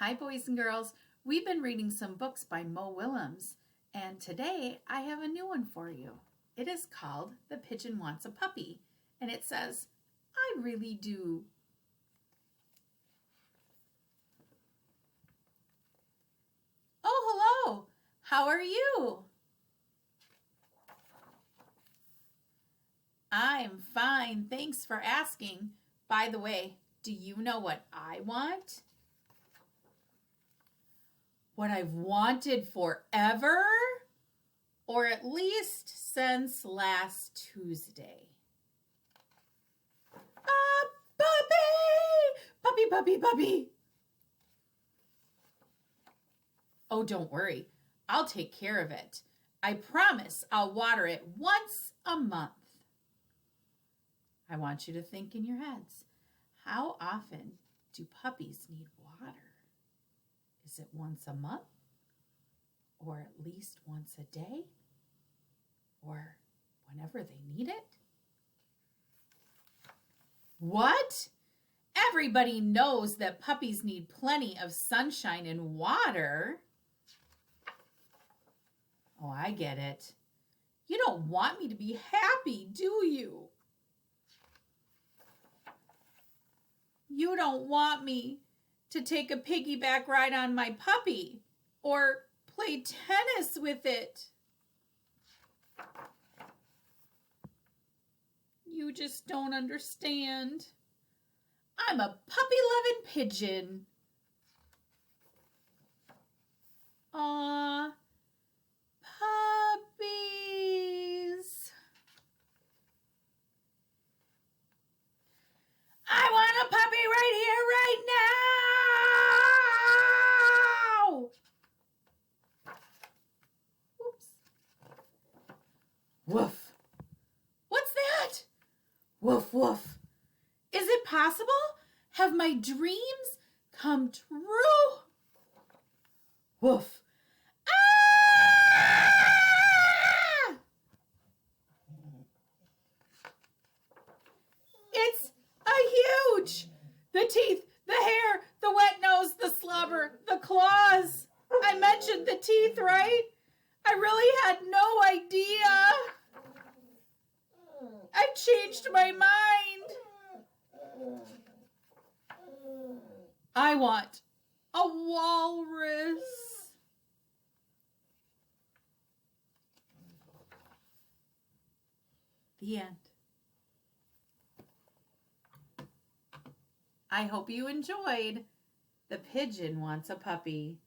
Hi, boys and girls. We've been reading some books by Mo Willems, and today I have a new one for you. It is called The Pigeon Wants a Puppy, and it says, I really do. Oh, hello. How are you? I'm fine. Thanks for asking. By the way, do you know what I want? What I've wanted forever? Or at least since last Tuesday. A puppy! Puppy, puppy, puppy! Oh, don't worry. I'll take care of it. I promise I'll water it once a month. I want you to think in your heads. How often do puppies need water? Is it once a month? Or at least once a day? Or whenever they need it? What? Everybody knows that puppies need plenty of sunshine and water. Oh, I get it. You don't want me to be happy, do you? You don't want me to take a piggyback ride on my puppy or play tennis with it. You just don't understand. I'm a puppy-loving pigeon. Aw, puppies. I want a puppy right here, right now. Oops. Woof. What's that? Woof, woof. Is it possible? Have my dreams come true? Woof. Ah! It's huge. The teeth, the hair, the wet nose, the slobber, the claws. I mentioned the teeth, right? I really had no idea. I've changed my mind. I want a walrus. The end. I hope you enjoyed The Pigeon Wants a Puppy.